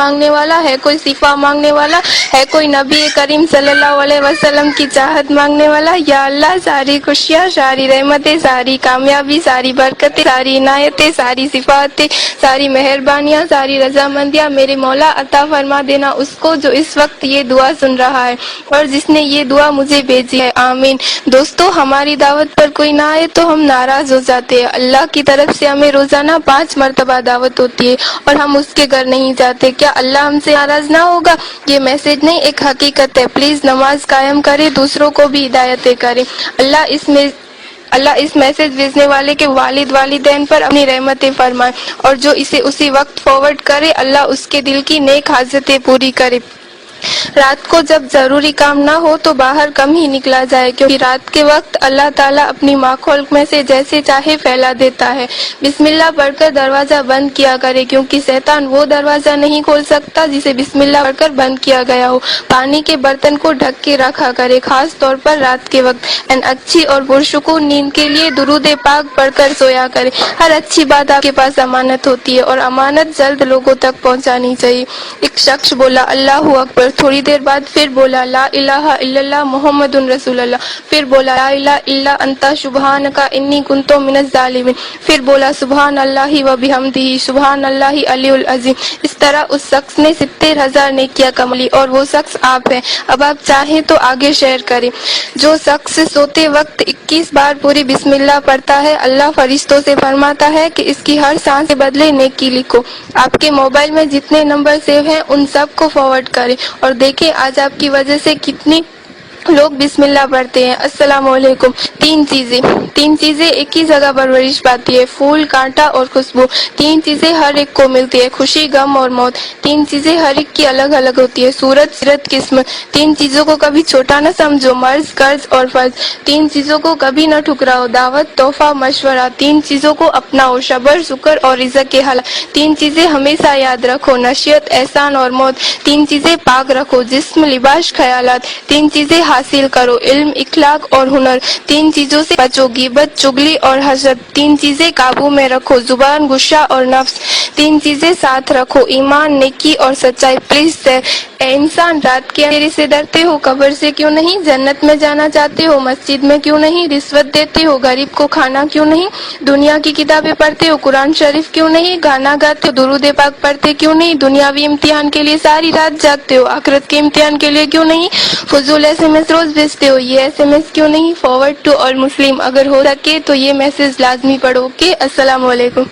مانگنے والا ہے، کوئی شفا مانگنے والا ہے، کوئی نبی کریم صلی اللہ علیہ وسلم کی چاہت مانگنے والا. یا اللہ ساری خوشیاں، ساری رحمتیں، ساری کامیابی، ساری برکتیں، ساری عنایتیں، ساری صفاتیں، ساری مہربانیاں، ساری رضامندیاں میرے مولا عطا فرما دینا اس کو جو اس وقت یہ دعا سن رہا ہے اور جس نے یہ دعا مجھے بھیجی ہے. آمین. دوستو، ہماری دعوت پر کوئی نہ آئے تو ہم ناراض ہو جاتے ہیں. اللہ کی طرف سے ہمیں روزانہ 5 مرتبہ دعوت ہوتی ہے اور ہم اس کے گھر نہیں جاتے. کیا اللہ ہم سے ناراض نہ ہوگا؟ یہ میسج نہیں، ایک حقیقت ہے. پلیز نماز قائم کرے، دوسروں کو بھی ہدایتیں کرے. اللہ اس میسج بھیجنے والے کے والد والدین پر اپنی رحمتیں فرمائے اور جو اسے اسی وقت فارورڈ کرے اللہ اس کے دل کی نیک حاجتیں پوری کرے. رات کو جب ضروری کام نہ ہو تو باہر کم ہی نکلا جائے، کیونکہ رات کے وقت اللہ تعالیٰ اپنی مخلوق میں سے جیسے چاہے پھیلا دیتا ہے. بسم اللہ پڑھ کر دروازہ بند کیا کرے، کیونکہ شیطان وہ دروازہ نہیں کھول سکتا جسے بسم اللہ پڑھ کر بند کیا گیا ہو. پانی کے برتن کو ڈھک کے رکھا کرے، خاص طور پر رات کے وقت. اچھی اور پرسکون نیند کے لیے درود پاک پڑھ کر سویا کرے. ہر اچھی بات آپ کے پاس امانت ہوتی ہے اور امانت جلد لوگوں تک پہنچانی چاہیے. ایک شخص بولا اللہ اکبر، تھوڑی دیر بعد پھر بولا لا الہ الا اللہ محمد رسول اللہ، پھر بولا لا الہ الا انت سبحانک انی کنت من الظالمین، پھر بولا سبحان اللہ و بحمدہ سبحان اللہ العلی العظیم. اس طرح اس شخص نے 70,000 نیکیاں کمالی اور وہ شخص آپ ہیں. اب آپ چاہیں تو آگے شیئر کریں. جو شخص سوتے وقت 21 بار پوری بسم اللہ پڑھتا ہے، اللہ فرشتوں سے فرماتا ہے کہ اس کی ہر سانس کے بدلے نیکی لکھو. آپ کے موبائل میں جتنے نمبر سیو ہیں ان سب کو فارورڈ کریں اور دیکھیں آج آپ کی وجہ سے کتنی لوگ بسم اللہ پڑھتے ہیں. السلام علیکم. تین چیزیں ایک ہی جگہ پرورش پاتی ہے، پھول، کانٹا اور خوشبو. 3 چیزیں ہر ایک کو ملتی ہے، خوشی، غم اور موت. 3 چیزیں ہر ایک کی الگ الگ ہوتی ہے، صورت، سیرت، قسمت. 3 چیزوں کو کبھی چھوٹا نہ سمجھو، مرض، قرض اور فرض. 3 چیزوں کو کبھی نہ ٹھکراؤ، دعوت، تحفہ، مشورہ. 3 چیزوں کو اپناؤ، صبر، شکر اور رزق کے حالات. 3 چیزیں ہمیشہ یاد رکھو، نشیت، احسان اور موت. 3 چیزیں پاک رکھو، جسم، لباس، خیالات. 3 چیزیں حاصل کرو، علم، اخلاق اور ہنر. 3 چیزوں سے بچو، غیبت، چغلی اور حسد. 3 چیزیں قابو میں رکھو، زبان، غصہ اور نفس. 3 چیزیں ساتھ رکھو، ایمان، نیکی اور سچائی. پلیز اے انسان، رات کے اندھیرے سے ڈرتے ہو، قبر سے کیوں نہیں؟ جنت میں جانا چاہتے ہو، مسجد میں کیوں نہیں؟ رشوت دیتے ہو، غریب کو کھانا کیوں نہیں؟ دنیا کی کتابیں پڑھتے ہو، قرآن شریف کیوں نہیں؟ گانا گاتے ہو، درود پاک پڑھتے کیوں نہیں؟ دنیاوی امتحان کے لیے ساری رات جاگتے ہو، آخرت کے امتحان کے لیے کیوں نہیں؟ فضول SMS روز بھیجتے ہو، یہ SMS کیوں نہیں؟ فارورڈ ٹو آل مسلم. اگر ہو سکے تو یہ میسج لازمی پڑھو. کہ السلام علیکم.